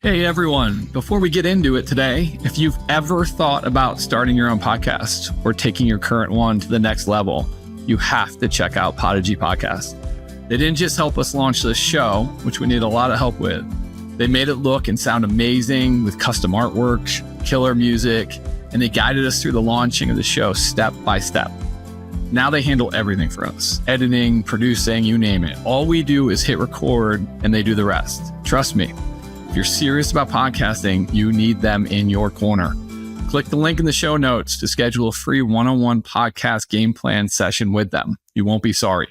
Hey everyone, before we get into it today, if you've ever thought about starting your own podcast or taking your current one to the next level, you have to check out Podigy Podcast. They didn't just help us launch this show, which we need a lot of help with. They made it look and sound amazing with custom artwork, killer music, and they guided us through the launching of the show step by step. Now they handle everything for us, editing, producing, you name it. All we do is hit record and they do the rest. Trust me. If you're serious about podcasting, you need them in your corner. Click the link in the show notes to schedule a free one-on-one podcast game plan session with them. You won't be sorry.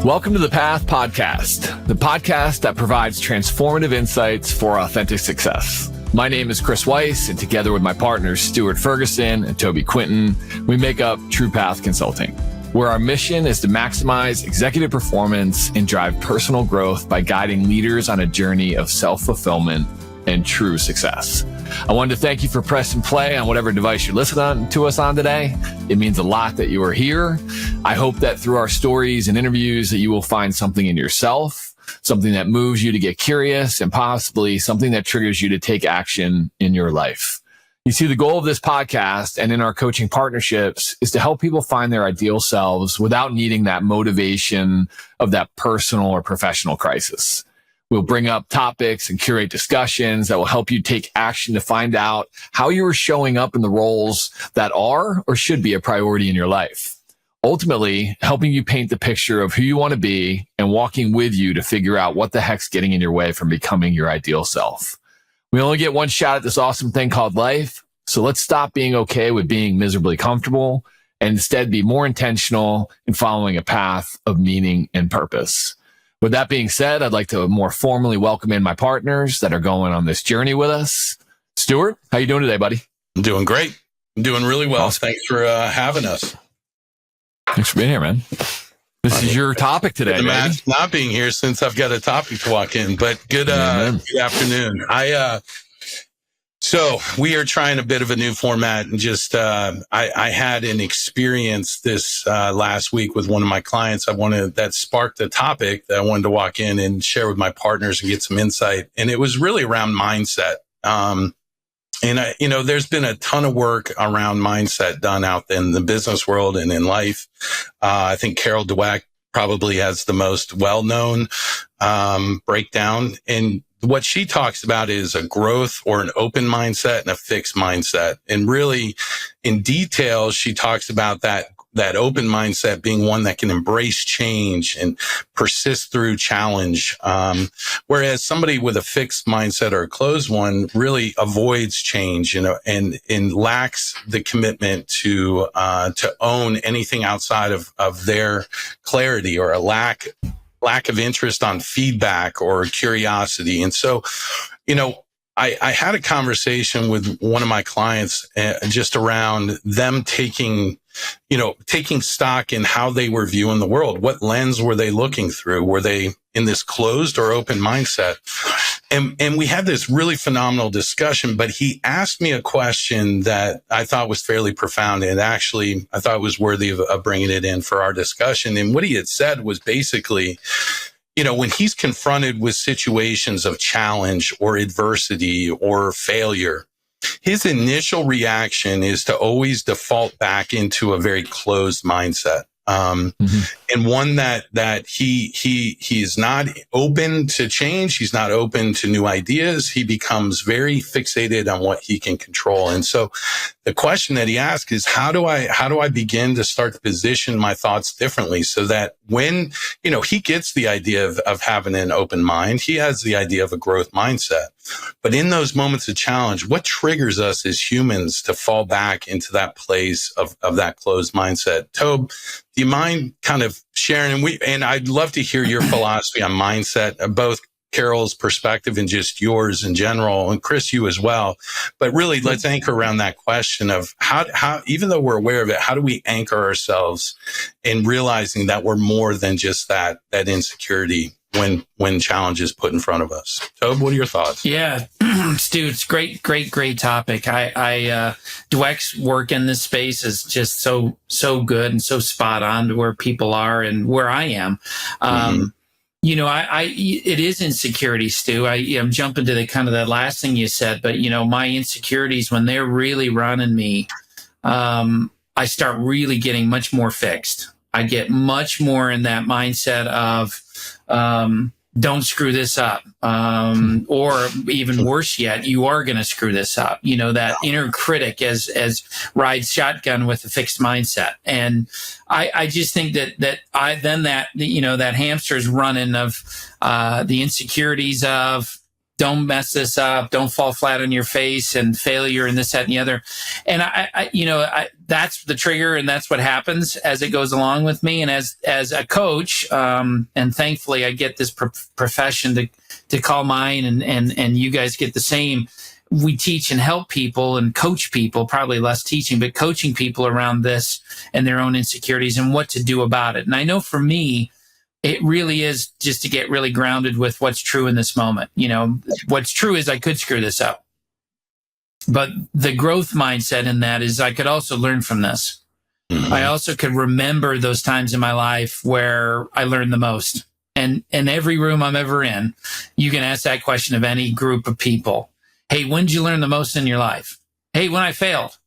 Welcome to the Path Podcast, the podcast that provides transformative insights for authentic success. My name is Chris Weiss, and together with my partners, Stuart Ferguson and Toby Quinton, we make up True Path Consulting, where our mission is to maximize executive performance and drive personal growth by guiding leaders on a journey of self-fulfillment and true success. I wanted to thank you for pressing play on whatever device you're listening to us on today. It means a lot that you are here. I hope that through our stories and interviews that you will find something in yourself, something that moves you to get curious, and possibly something that triggers you to take action in your life. You see, the goal of this podcast and in our coaching partnerships is to help people find their ideal selves without needing that motivation of that personal or professional crisis. We'll bring up topics and curate discussions that will help you take action to find out how you are showing up in the roles that are or should be a priority in your life. Ultimately, helping you paint the picture of who you want to be and walking with you to figure out what the heck's getting in your way from becoming your ideal self. We only get one shot at this awesome thing called life, so let's stop being okay with being miserably comfortable and instead be more intentional in following a path of meaning and purpose. With that being said, I'd like to more formally welcome in my partners that are going on this journey with us. Stuart, how you doing today, buddy? I'm doing great. I'm doing really well. Awesome. Thanks for having us. Thanks for being here, man. This is your topic today, man. Not being here since I've got a topic to walk in, but good afternoon. So we are trying a bit of a new format, and just I had an experience this last week with one of my clients. That sparked a topic that I wanted to walk in and share with my partners and get some insight. And it was really around mindset. There's been a ton of work around mindset done out in the business world and in life. I think Carol Dweck probably has the most well-known breakdown. And what she talks about is a growth or an open mindset and a fixed mindset. And really, in detail, she talks about that open mindset being one that can embrace change and persist through challenge. Whereas somebody with a fixed mindset or a closed one really avoids change, and lacks the commitment to own anything outside of their clarity, or a lack of interest on feedback or curiosity. And so, I had a conversation with one of my clients just around them taking stock in how they were viewing the world. What lens were they looking through? Were they in this closed or open mindset? And we had this really phenomenal discussion, but he asked me a question that I thought was fairly profound. And actually, I thought it was worthy of bringing it in for our discussion. And what he had said was basically, when he's confronted with situations of challenge or adversity or failure, his initial reaction is to always default back into a very closed mindset. And one that he is not open to change. He's not open to new ideas. He becomes very fixated on what he can control. And so the question that he asked is, how do I begin to start to position my thoughts differently, so that when, he gets the idea of having an open mind, he has the idea of a growth mindset. But in those moments of challenge, what triggers us as humans to fall back into that place of that closed mindset? Tobe, do you mind kind of sharing? And I'd love to hear your philosophy on mindset, both Carol's perspective and just yours in general, and Chris, you as well. But really, let's anchor around that question of how, even though we're aware of it, how do we anchor ourselves in realizing that we're more than just that insecurity when challenge is put in front of us. Toby, what are your thoughts? Yeah, Stu, it's great topic. Dweck's work in this space is just so good and so spot on to where people are and where I am. It is insecurity, Stu. I'm jumping to the last thing you said, but my insecurities, when they're really running me, I start really getting much more fixed. I get much more in that mindset of, don't screw this up. Or even worse yet, you are going to screw this up. That inner critic as rides shotgun with a fixed mindset. And I just think that hamster's running of, the insecurities of, don't mess this up, don't fall flat on your face and failure and this, that, and the other. And that's the trigger, and that's what happens as it goes along with me. And as a coach, and thankfully I get this profession to call mine, and you guys get the same. We teach and help people and coach people, probably less teaching, but coaching people around this and their own insecurities and what to do about it. And I know for me, it really is just to get really grounded with what's true in this moment. What's true is I could screw this up. But the growth mindset in that is I could also learn from this. Mm-hmm. I also could remember those times in my life where I learned the most. And in every room I'm ever in, you can ask that question of any group of people. Hey, when did you learn the most in your life? Hey, when I failed.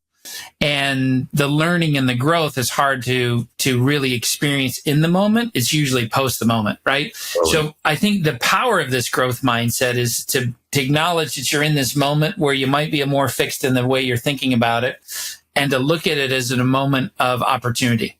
And the learning and the growth is hard to really experience in the moment. It's usually post the moment, right? Totally. So I think the power of this growth mindset is to acknowledge that you're in this moment where you might be more fixed in the way you're thinking about it, and to look at it as a moment of opportunity.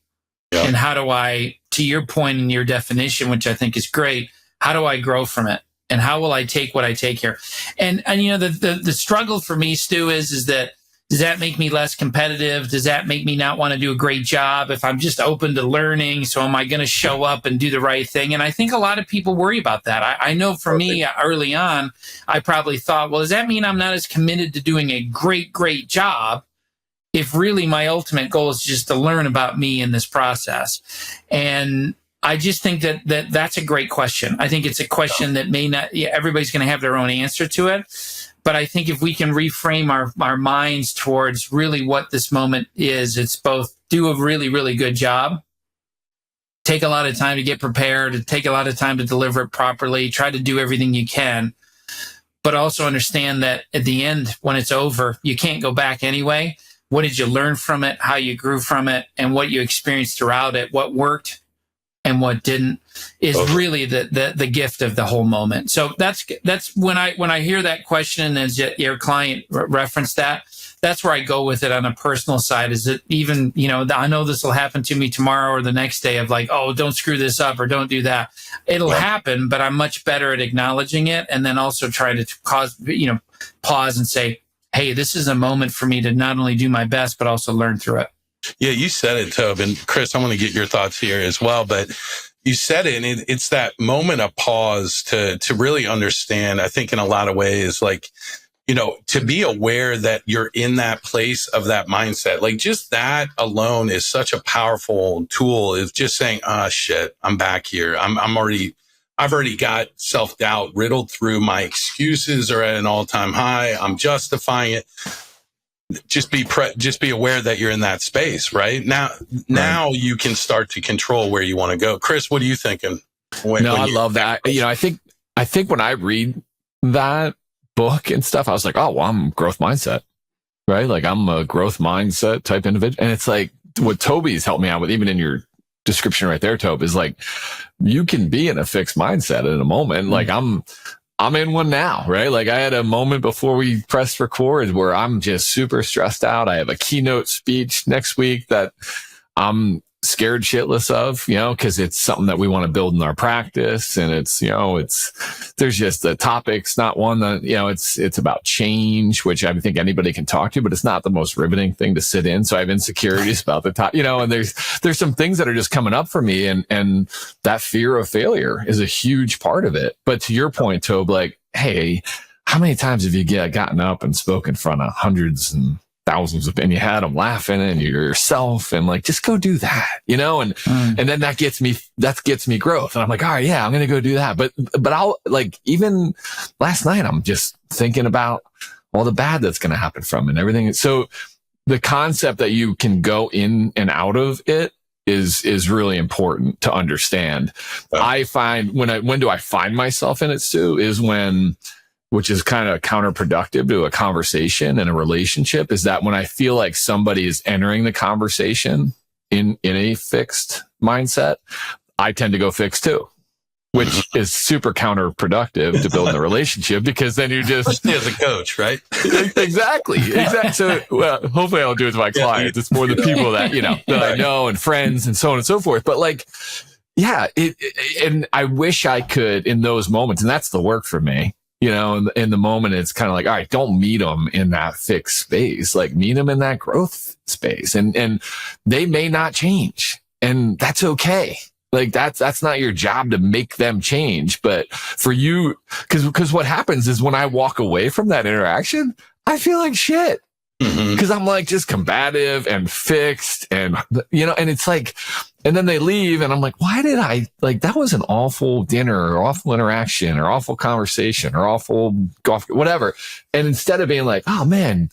Yeah. And how do I, to your point in your definition, which I think is great, how do I grow from it? And how will I take what I take here? And the struggle for me, Stu, is that, does that make me less competitive? Does that make me not want to do a great job if I'm just open to learning? So am I going to show up and do the right thing? And I think a lot of people worry about that. I know for me, early on, I probably thought, well, does that mean I'm not as committed to doing a great job if really my ultimate goal is just to learn about me in this process? And I just think that's a great question. I think it's a question that may not, everybody's going to have their own answer to it. But I think if we can reframe our minds towards really what this moment is, it's both do a really, really good job, take a lot of time to get prepared, take a lot of time to deliver it properly, try to do everything you can, but also understand that at the end, when it's over, you can't go back anyway. What did you learn from it, how you grew from it, and what you experienced throughout it, what worked and what didn't, is really the gift of the whole moment. So that's when I hear that question, and as your client referenced that, that's where I go with it on a personal side. Is that even, I know this will happen to me tomorrow or the next day of like, oh, don't screw this up or don't do that. It'll happen, but I'm much better at acknowledging it, and then also trying to pause and say, hey, this is a moment for me to not only do my best, but also learn through it. Yeah, you said it, Toby. And Chris, I want to get your thoughts here as well. But you said it, and it's that moment of pause to really understand, I think in a lot of ways, like, to be aware that you're in that place of that mindset. Like just that alone is such a powerful tool, is just saying, shit, I'm back here. I've already got self-doubt riddled through. My excuses are at an all-time high. I'm justifying it. Just be aware that you're in that space, right? Now you can start to control where you want to go. Chris, what are you thinking? I love that. I think when I read that book and stuff, I was like, oh, well, I'm growth mindset, right? Like I'm a growth mindset type individual. And it's like what Toby's helped me out with, even in your description right there, Toby, is like, you can be in a fixed mindset in a moment. Mm-hmm. Like I'm in one now, right? Like I had a moment before we pressed record where I'm just super stressed out. I have a keynote speech next week that I'm scared shitless of, cause it's something that we want to build in our practice. And there's just the topic's not one that, it's about change, which I think anybody can talk to, but it's not the most riveting thing to sit in. So I have insecurities about the top, and there's some things that are just coming up for me. And that fear of failure is a huge part of it. But to your point, Tobe, like, hey, how many times have you gotten up and spoke in front of hundreds and thousands of, and you had them laughing and you're yourself and like, just go do that, you know? And then that gets me growth. And I'm like, all right, yeah, I'm going to go do that. But I'll like, even last night, I'm just thinking about all the bad that's going to happen from it and everything. So the concept that you can go in and out of it is really important to understand. Yeah. I find when do I find myself in it, Stu, is when, which is kind of counterproductive to a conversation and a relationship, is that when I feel like somebody is entering the conversation in a fixed mindset, I tend to go fixed too, which is super counterproductive to build a relationship, because then you're just... Especially as a coach, right? Exactly. So, well, hopefully I don't do it to my clients. It's more the people that, you know, that I know and friends and so on and so forth. But like, yeah, and I wish I could in those moments, and that's the work for me. You know, in the moment, it's kind of like, all right, don't meet them in that fixed space. Like, meet them in that growth space, and they may not change, and that's okay. Like, that's not your job to make them change. But for you, because what happens is when I walk away from that interaction, I feel like shit. Because I'm like just combative and fixed, and you know, and it's like, and then they leave, and I'm like, why did I, like, that was an awful dinner or awful interaction or awful conversation or awful golf, whatever. And instead of being like, oh man,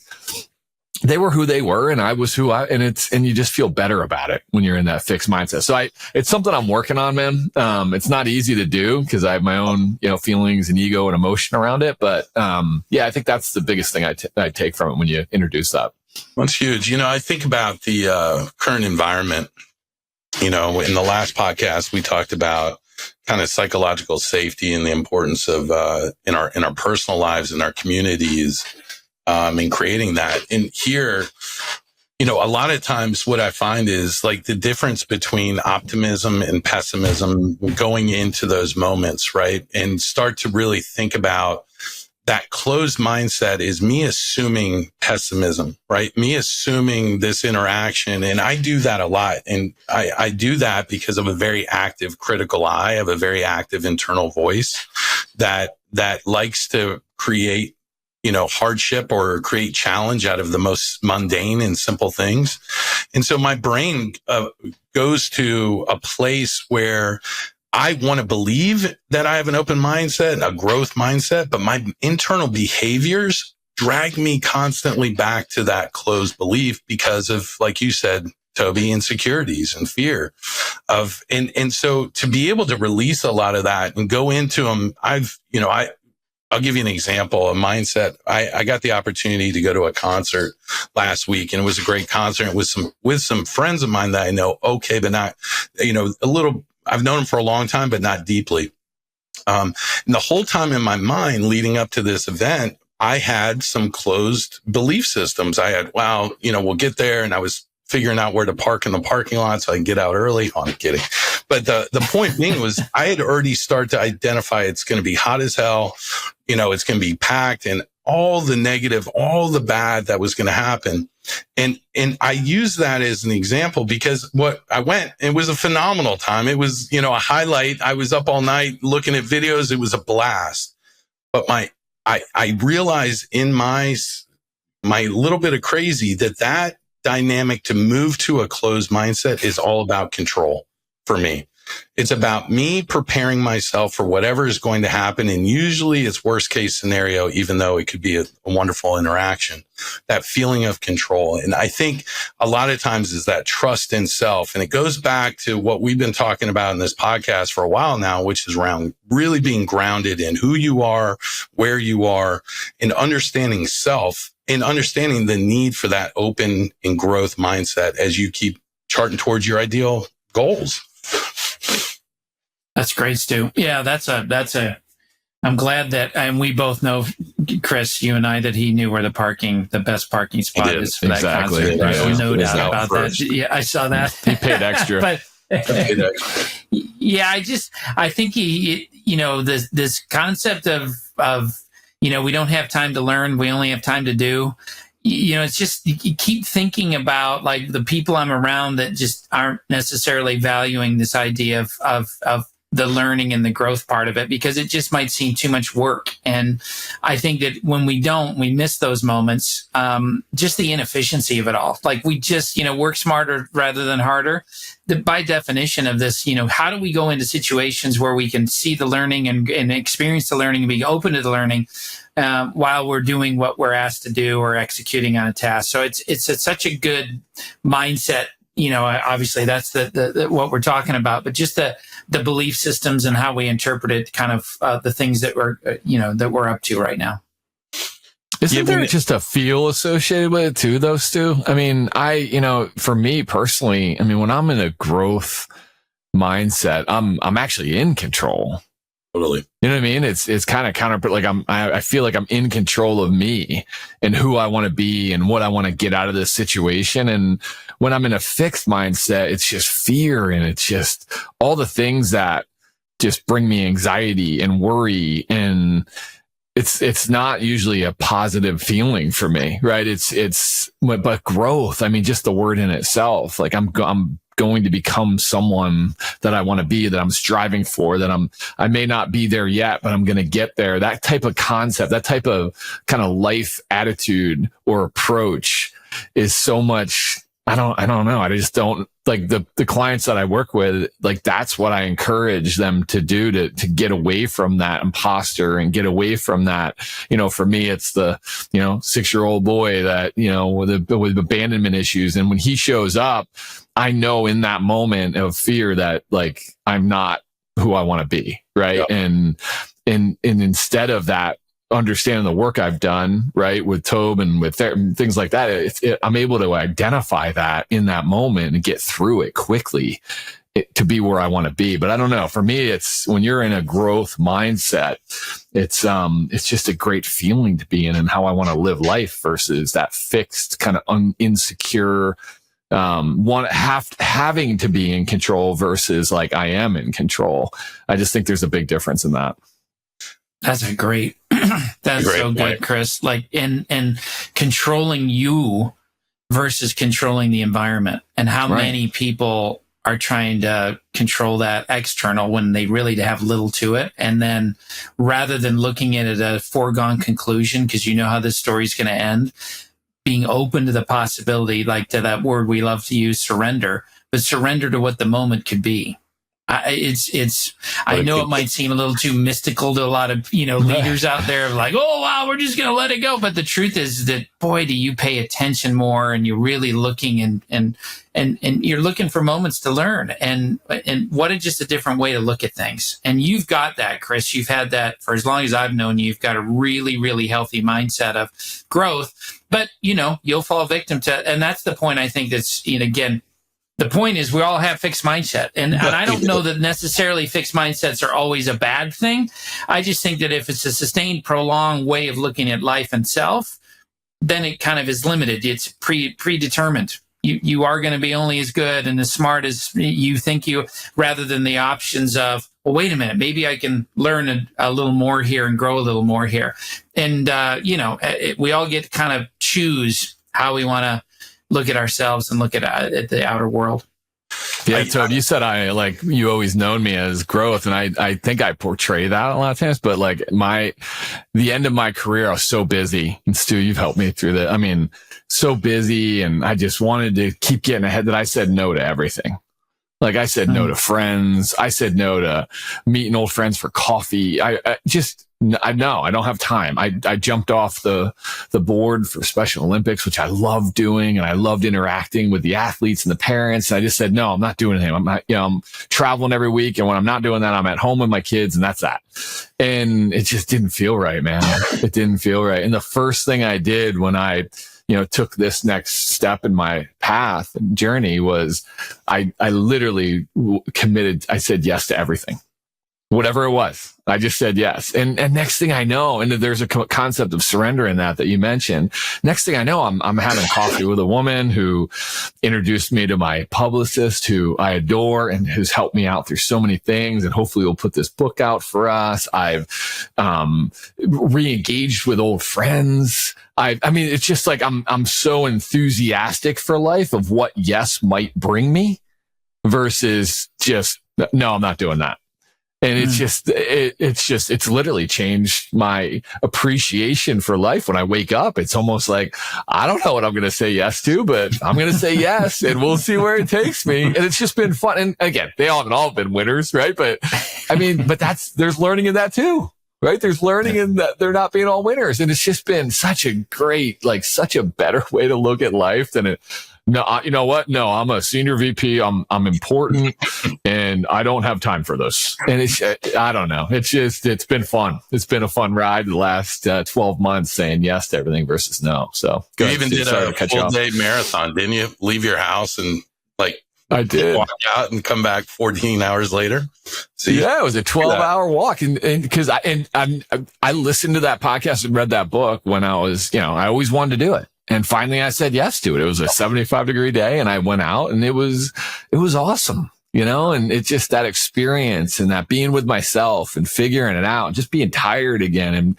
they were who they were and I was who and you just feel better about it when you're in that fixed mindset. So it's something I'm working on, man. It's not easy to do because I have my own, you know, feelings and ego and emotion around it. But, yeah, I think that's the biggest thing I take from it when you introduce that. That's huge. You know, I think about the current environment. You know, in the last podcast, we talked about kind of psychological safety and the importance of in our personal lives, in our communities, in creating that. And here, you know, a lot of times what I find is like the difference between optimism and pessimism going into those moments, right? And start to really think about that closed mindset is me assuming pessimism, right? Me assuming this interaction. And I do that a lot. And I do that because of a very active critical eye. I have a very active internal voice that likes to create, you know, hardship or create challenge out of the most mundane and simple things. And so my brain goes to a place where I want to believe that I have an open mindset, a growth mindset, but my internal behaviors drag me constantly back to that closed belief because of, like you said, Toby, insecurities and fear of, and so to be able to release a lot of that and go into them, I'll give you an example, a mindset. I got the opportunity to go to a concert last week, and it was a great concert with some friends of mine that I know, okay, but not, you know, I've known them for a long time, but not deeply. And the whole time in my mind leading up to this event, I had some closed belief systems. I had, well, you know, we'll get there. And I was figuring out where to park in the parking lot so I can get out early. Oh, I'm kidding. But the point being was I had already started to identify it's going to be hot as hell. You know, it's going to be packed and all the negative, all the bad that was going to happen. And I use that as an example because it was a phenomenal time. It was, you know, a highlight. I was up all night looking at videos. It was a blast. But I realized in my little bit of crazy that dynamic to move to a closed mindset is all about control for me. It's about me preparing myself for whatever is going to happen. And usually it's worst case scenario, even though it could be a wonderful interaction, that feeling of control. And I think a lot of times is that trust in self. And it goes back to what we've been talking about in this podcast for a while now, which is around really being grounded in who you are, where you are, and understanding self and understanding the need for that open and growth mindset as you keep charting towards your ideal goals. That's great, Stu. Yeah, I'm glad that, and we both know, Chris, you and I, that he knew where the best parking spot is for that concert. There's no doubt about that. Yeah, I saw that. He paid extra. But yeah, I think he, you know, this concept of, you know, we don't have time to learn, we only have time to do. You know, it's just, you keep thinking about like the people I'm around that just aren't necessarily valuing this idea of the learning and the growth part of it, because it just might seem too much work. And I think that when we don't, we miss those moments. Just the inefficiency of it all. Like we just, work smarter rather than harder. By definition of this, how do we go into situations where we can see the learning and experience the learning and be open to the learning while we're doing what we're asked to do or executing on a task? So it's such a good mindset. Obviously that's the what we're talking about, but just the belief systems and how we interpret it, kind of the things that we're up to right now. Isn't there just a feel associated with it too, though, Stu? I mean, for me personally, when I'm in a growth mindset, I'm actually in control. Totally. You know what I mean? It's kind of counter, like I feel like I'm in control of me and who I want to be and what I want to get out of this situation. And when I'm in a fixed mindset, it's just fear and it's just all the things that just bring me anxiety and worry, and it's not usually a positive feeling for me, right? But growth, just the word in itself, like I'm going to become someone that I want to be, that I'm striving for, that I may not be there yet, but I'm going to get there. That type of concept, that type of kind of life attitude or approach is so much, I don't know. I just don't like the clients that I work with, like that's what I encourage them to do to get away from that imposter and get away from that. For me, it's the, 6-year-old boy that, with abandonment issues. And when he shows up, I know in that moment of fear that like, I'm not who I want to be. Right. Yep. And instead of that, understanding the work I've done, right, with Toby and with things like that, I'm able to identify that in that moment and get through it quickly to be where I want to be. But I don't know. For me, it's when you're in a growth mindset, it's just a great feeling to be in and how I want to live life versus that fixed kind of insecure, having to be in control versus like I am in control. I just think there's a big difference in that. That's so good, Chris. Like in controlling you versus controlling the environment, and how many people are trying to control that external when they really have little to it. And then rather than looking at it as a foregone conclusion, because how this story's going to end, being open to the possibility, like to that word we love to use, surrender, but surrender to what the moment could be. I know it might seem a little too mystical to a lot of, leaders out there, like, oh, wow, we're just going to let it go. But the truth is that, boy, do you pay attention more, and you're really looking and you're looking for moments to learn. And what is just a different way to look at things. And you've got that, Chris. You've had that for as long as I've known you. You've got a really, really healthy mindset of growth, but you'll fall victim to, and that's the point. I think that's, again, the point is we all have fixed mindset. And I don't know that necessarily fixed mindsets are always a bad thing. I just think that if it's a sustained, prolonged way of looking at life and self, then it kind of is limited. It's predetermined. You are going to be only as good and as smart as you think you, rather than the options of, well, wait a minute, maybe I can learn a little more here and grow a little more here. And, we all get to kind of choose how we want to look at ourselves and look at the outer world. Yeah, Toby, you said you always known me as growth, and I think I portray that a lot of times, but like the end of my career, I was so busy, and Stu, you've helped me through that. So busy, and I just wanted to keep getting ahead that I said no to everything. Like I said no to friends. I said no to meeting old friends for coffee. I don't have time. I jumped off the board for Special Olympics, which I loved doing, and I loved interacting with the athletes and the parents. And I just said, no, I'm not doing anything. I'm not, I'm traveling every week. And when I'm not doing that, I'm at home with my kids, and that's that. And it just didn't feel right, man. It didn't feel right. And the first thing I did when I took this next step in my path and journey was I literally committed. I said yes to everything, whatever it was. I just said yes. And next thing I know, and there's a concept of surrender in that you mentioned. Next thing I know, I'm having coffee with a woman who introduced me to my publicist, who I adore and who's helped me out through so many things. And hopefully we'll put this book out for us. I've re-engaged with old friends. It's just like I'm so enthusiastic for life of what yes might bring me versus just, no, I'm not doing that. And it's literally changed my appreciation for life. When I wake up, it's almost like, I don't know what I'm going to say yes to, but I'm going to say yes, and we'll see where it takes me. And it's just been fun. And again, they haven't all been winners, right? But I mean, there's learning in that too. Right? There's learning in that they're not being all winners. And it's just been such a great, such a better way to look at life than it. No, you know what? No, I'm a senior VP. I'm important, and I don't have time for this. And I don't know. It's been fun. It's been a fun ride the last 12 months saying yes to everything versus no. So you even did a full day marathon, didn't you? Leave your house and I did walk out and come back 14 hours later. Yeah, it was a 12-hour walk. And because I listened to that podcast and read that book when I was, I always wanted to do it. And finally I said yes to it. It was a 75-degree day, and I went out, and it was awesome, and it's just that experience and that being with myself and figuring it out, and just being tired again,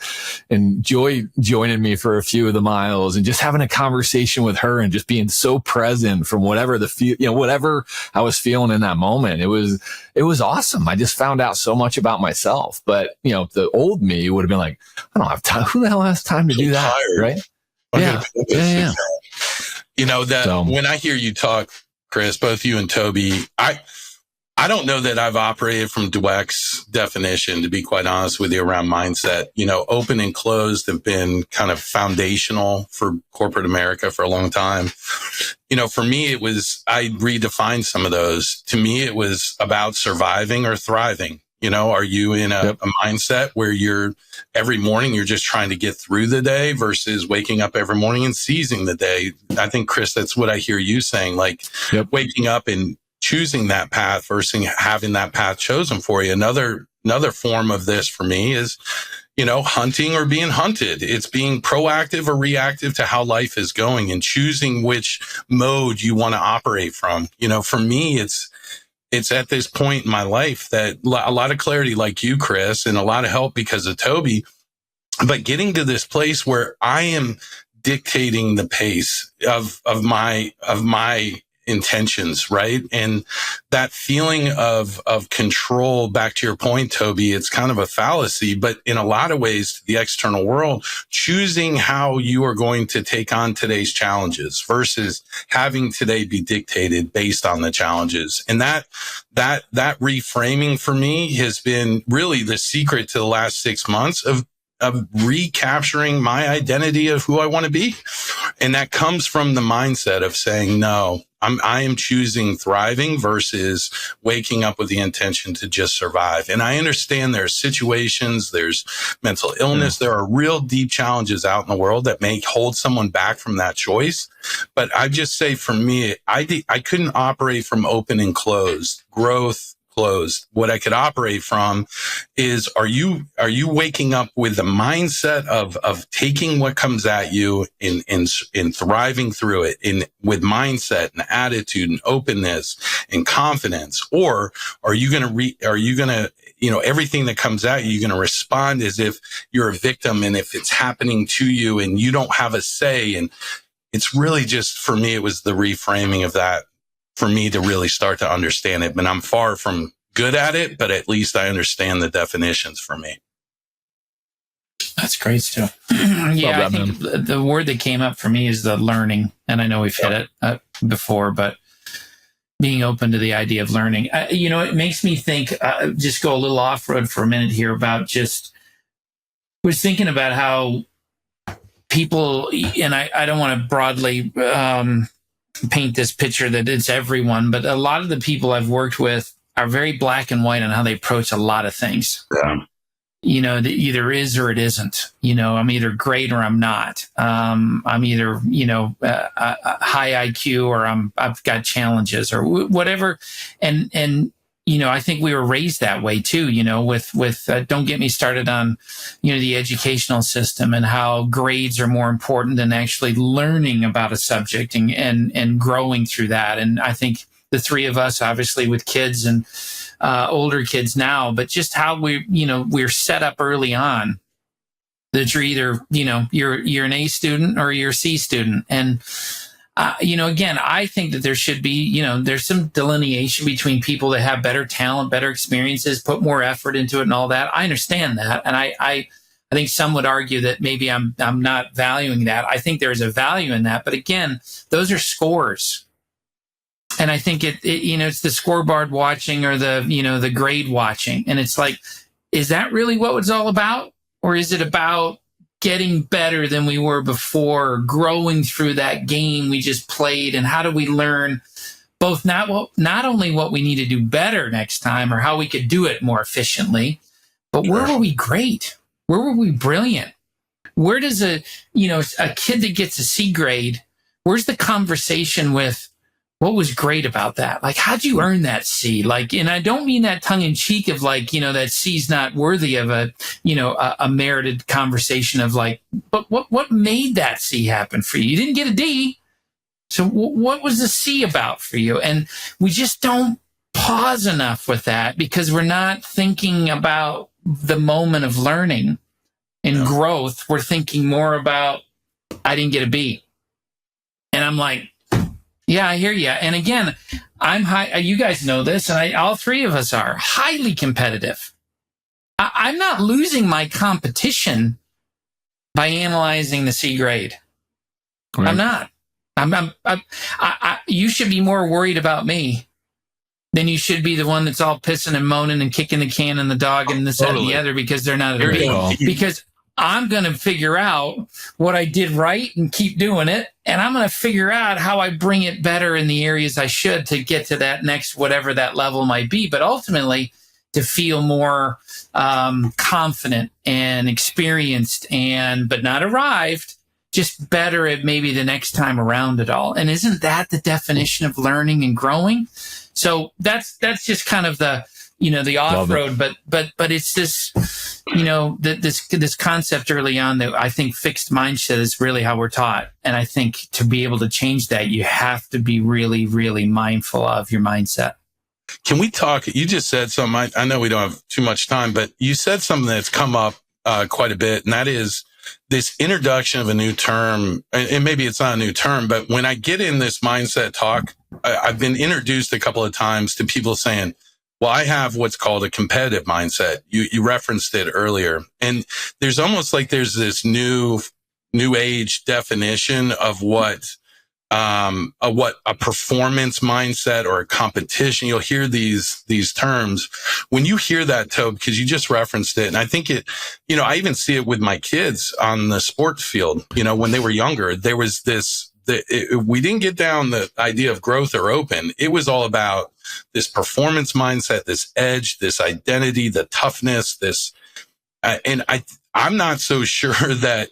and Joy joining me for a few of the miles, and just having a conversation with her, and just being so present from whatever whatever I was feeling in that moment. It was awesome. I just found out so much about myself. But, the old me would have been like, I don't have time. Who the hell has time to do that? Tired. Right? Yeah. When I hear you talk, Chris, both you and Toby, I don't know that I've operated from Dweck's definition, to be quite honest with you, around mindset. Open and closed have been kind of foundational for corporate America for a long time. For me, I redefined some of those. To me, it was about surviving or thriving. Are you in a mindset where every morning you're just trying to get through the day versus waking up every morning and seizing the day? I think, Chris, that's what I hear you saying, waking up and choosing that path versus having that path chosen for you. Another form of this for me is, hunting or being hunted. It's being proactive or reactive to how life is going and choosing which mode you want to operate from. For me, it's at this point in my life that a lot of clarity, like you, Chris, and a lot of help because of Toby, but getting to this place where I am dictating the pace of my intentions, right? And that feeling of control, back to your point, Toby, it's kind of a fallacy, but in a lot of ways to the external world, choosing how you are going to take on today's challenges versus having today be dictated based on the challenges. And that reframing for me has been really the secret to the last 6 months of recapturing my identity of who I want to be. And that comes from the mindset of saying, no, I am choosing thriving versus waking up with the intention to just survive. And I understand there's situations, there's mental illness, there are real deep challenges out in the world that may hold someone back from that choice. But I just say for me, I couldn't operate from open and closed, growth, closed. What I could operate from is, are you waking up with the mindset of taking what comes at you in thriving through it with mindset and attitude and openness and confidence? Or are you going to everything that comes at you, you're going to respond as if you're a victim and if it's happening to you and you don't have a say? And it's really just, for me, it was the reframing of that for me to really start to understand it. But I'm far from good at it, but at least I understand the definitions for me. That's great, Stu. I think the word that came up for me is the learning. And I know we've hit it before, but being open to the idea of learning. It makes me think, just go a little off-road for a minute here about was thinking about how people, and I don't want to broadly paint this picture that it's everyone, but a lot of the people I've worked with are very black and white on how they approach a lot of things. Yeah. That either is or it isn't. I'm either great or I'm not. I'm either, a high IQ or I've got challenges or whatever. And I think we were raised that way too, with don't get me started on, the educational system and how grades are more important than actually learning about a subject and growing through that. And I think the three of us, obviously with kids and older kids now, but just how we're set up early on that you're either, you're an A student or you're a C student. And again, I think that there should be, there's some delineation between people that have better talent, better experiences, put more effort into it and all that. I understand that. And I think some would argue that maybe I'm not valuing that. I think there's a value in that. But again, those are scores. And I think it's the scoreboard watching or the grade watching. And it's like, is that really what it's all about? Or is it about getting better than we were before, growing through that game we just played? And how do we learn both not only what we need to do better next time or how we could do it more efficiently, but where were we great? Where were we brilliant? Where does a kid that gets a C grade, where's the conversation with, what was great about that? Like, how'd you earn that C? Like, and I don't mean that tongue in cheek of like, that C's not worthy of a merited conversation of like, but what made that C happen for you? You didn't get a D. So what was the C about for you? And we just don't pause enough with that because we're not thinking about the moment of learning and growth. We're thinking more about, I didn't get a B. And I'm like, yeah, I hear you. And again, I'm high. You guys know this, and all three of us are highly competitive. I'm not losing my competition by analyzing the C grade. Right. I'm not. You should be more worried about me than you should be the one that's all pissing and moaning and kicking the can and the dog and this, that, and the other because they're not at a B. Because I'm going to figure out what I did right and keep doing it. And I'm going to figure out how I bring it better in the areas I should to get to that next, whatever that level might be. But ultimately to feel more confident and experienced but not arrived, just better at maybe the next time around it all. And isn't that the definition of learning and growing? So that's just kind of the off-road, but it's this, this concept early on that I think fixed mindset is really how we're taught. And I think to be able to change that, you have to be really, really mindful of your mindset. Can we talk? You just said something. I know we don't have too much time, but you said something that's come up quite a bit, and that is this introduction of a new term. And maybe it's not a new term, but when I get in this mindset talk, I've been introduced a couple of times to people saying, well, I have what's called a competitive mindset. You referenced it earlier. And there's almost like there's this new age definition of what a performance mindset or a competition. You'll hear these terms. When you hear that, Toby, because you just referenced it, and I think it, I even see it with my kids on the sports field. When they were younger, there was this, we didn't get down the idea of growth or open. It was all about this performance mindset, this edge, this identity, the toughness, and I'm not so sure that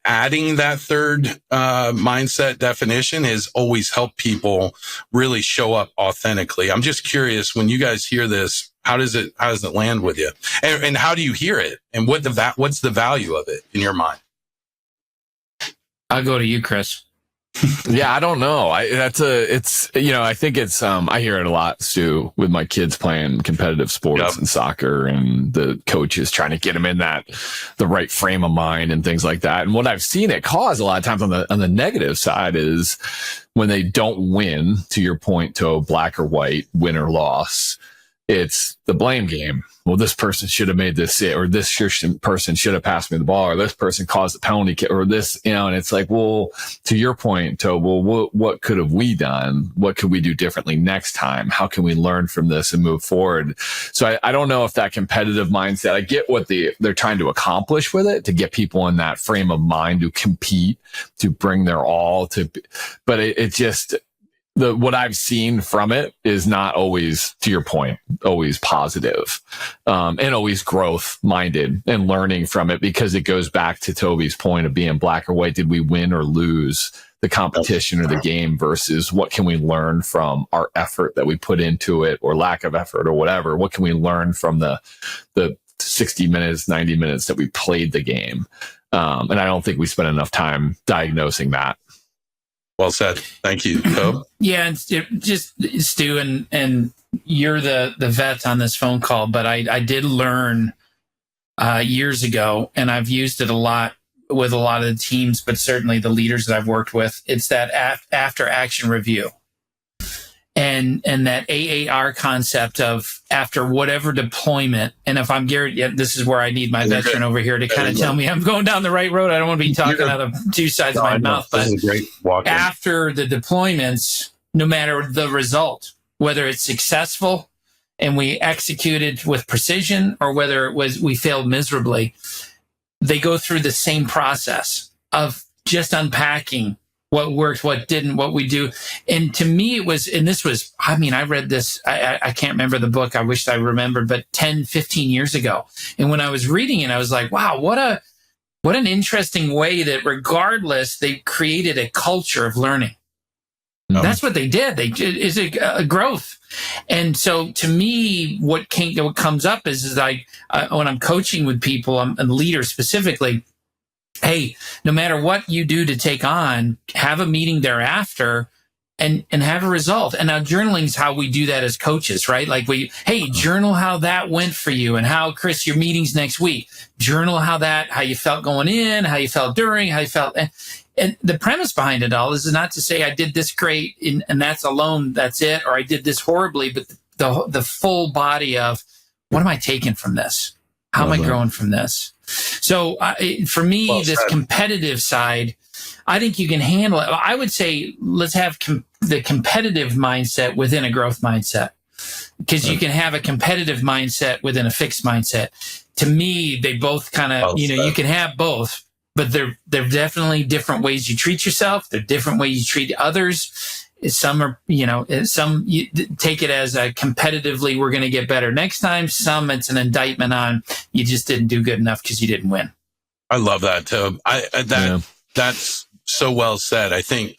adding that third mindset definition has always helped people really show up authentically. I'm just curious, when you guys hear this, how does it land with you, and how do you hear it, and what's the value of it in your mind? I'll go to you, Chris. Yeah, I don't know. I think it's, I hear it a lot, Stu, with my kids playing competitive sports and soccer, and the coaches trying to get them in the right frame of mind and things like that. And what I've seen it cause a lot of times on the negative side is when they don't win, to your point, to black or white, win or loss, it's the blame game. Well, this person should have made this hit, or this person should have passed me the ball, or this person caused the penalty kick, or this, and it's like, well, to your point, what could have we done? What could we do differently next time? How can we learn from this and move forward? So I don't know if that competitive mindset, I get what they're trying to accomplish with it, to get people in that frame of mind to compete, to bring their all but it just, what I've seen from it is not always, to your point, always positive, and always growth minded and learning from it, because it goes back to Toby's point of being black or white. Did we win or lose the competition or the game, versus what can we learn from our effort that we put into it, or lack of effort or whatever? What can we learn from the 60 minutes, 90 minutes that we played the game? And I don't think we spent enough time diagnosing that. Well said. Thank you, Toby. Yeah, and just Stu, and you're the vet on this phone call, but I did learn years ago, and I've used it a lot with a lot of the teams, but certainly the leaders that I've worked with, it's that after action review. And that AAR concept of after whatever deployment, and if I'm Garrett, this is where I need my veteran over here to kind of tell me I'm going down the right road. I don't want to be talking out of two sides of my mouth, but after the deployments, no matter the result, whether it's successful and we executed with precision or whether it was we failed miserably, they go through the same process of just unpacking what worked, what didn't, what we do. And to me, it was, and this was, I mean, I read this, I can't remember the book. I wish I remembered, but 10, 15 years ago. And when I was reading it, I was like, wow, what an interesting way that regardless, they created a culture of learning. That's what they did. Is a growth. And so to me, what comes up is like, when I'm coaching with people, I'm a leader specifically, hey, no matter what you do to take on, have a meeting thereafter and have a result. And now journaling is how we do that as coaches, right? Like hey, journal how that went for you and how, Chris, your meeting's next week. Journal how you felt going in, how you felt during, how you felt. And the premise behind it all is not to say I did this great and that's alone, that's it, or I did this horribly, but the full body of what am I taking from this? How am I growing from this? So for me, this competitive side, I think you can handle it. I would say let's have the competitive mindset within a growth mindset, because you can have a competitive mindset within a fixed mindset. To me, they both kind of, you can have both, but they're definitely different ways you treat yourself. They're different ways you treat others. Some are, some you take it as a competitively, we're going to get better next time. Some it's an indictment on you just didn't do good enough because you didn't win. I love that, Toby. That's so well said. I think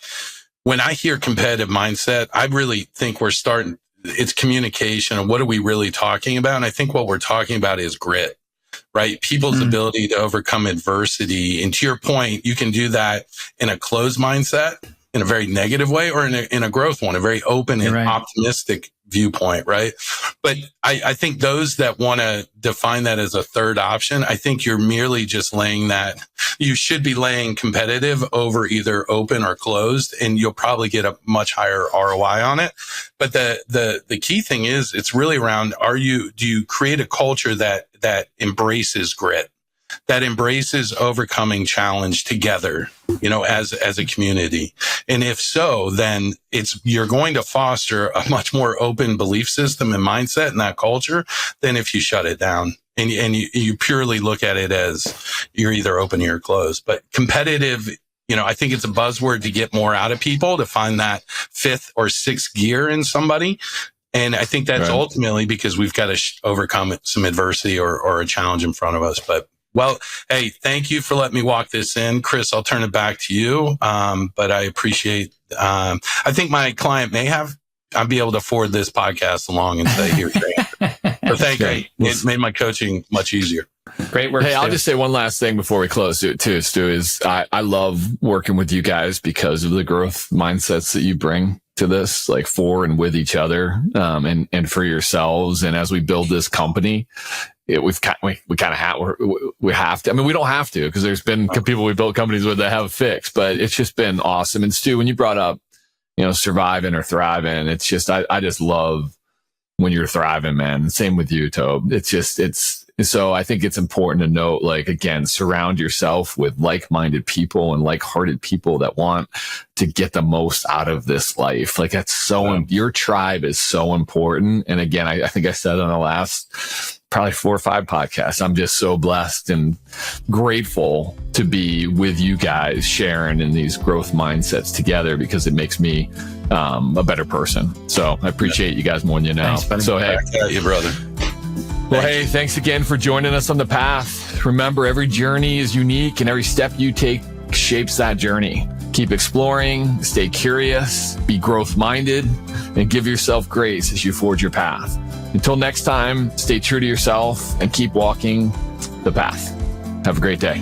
when I hear competitive mindset, I really think it's communication and what are we really talking about? And I think what we're talking about is grit, right? People's ability to overcome adversity. And to your point, you can do that in a closed mindset, in a very negative way, or in a growth one, a very open and optimistic viewpoint, right? But I think those that want to define that as a third option, I think you're merely just you should be laying competitive over either open or closed, and you'll probably get a much higher ROI on it. But the key thing is, it's really around, do you create a culture that embraces grit, that embraces overcoming challenge together, as a community? And if so, then you're going to foster a much more open belief system and mindset in that culture than if you shut it down and you purely look at it as you're either open or you're closed. But competitive, I think it's a buzzword to get more out of people, to find that fifth or sixth gear in somebody. And I think that's ultimately because we've got to overcome some adversity or a challenge in front of us. But well, hey, thank you for letting me walk this in. Chris, I'll turn it back to you. But I appreciate, I think my client I'll be able to forward this podcast along and say, here's your answer. But thank you. It made my coaching much easier. Great work. Hey, I'll just say one last thing before we close too, Stu, is I love working with you guys because of the growth mindsets that you bring to this, like for and with each other, and for yourselves. And as we build this company, we have to. I mean, we don't have to, because there's been people we built companies with that have fixed, but it's just been awesome. And Stu, when you brought up, surviving or thriving, it's just, I just love when you're thriving, man. Same with you, Tobe. So I think it's important to note, like, again, surround yourself with like-minded people and like-hearted people that want to get the most out of this life. Like, that's your tribe is so important. And again, I think I said on the last probably 4 or 5 podcasts, I'm just so blessed and grateful to be with you guys sharing in these growth mindsets together, because it makes me a better person. So I appreciate you guys more than you know. Thanks, so, hey, you, brother. Well, hey, thanks again for joining us on the path. Remember, every journey is unique and every step you take shapes that journey. Keep exploring, stay curious, be growth-minded, and give yourself grace as you forge your path. Until next time, stay true to yourself and keep walking the path. Have a great day.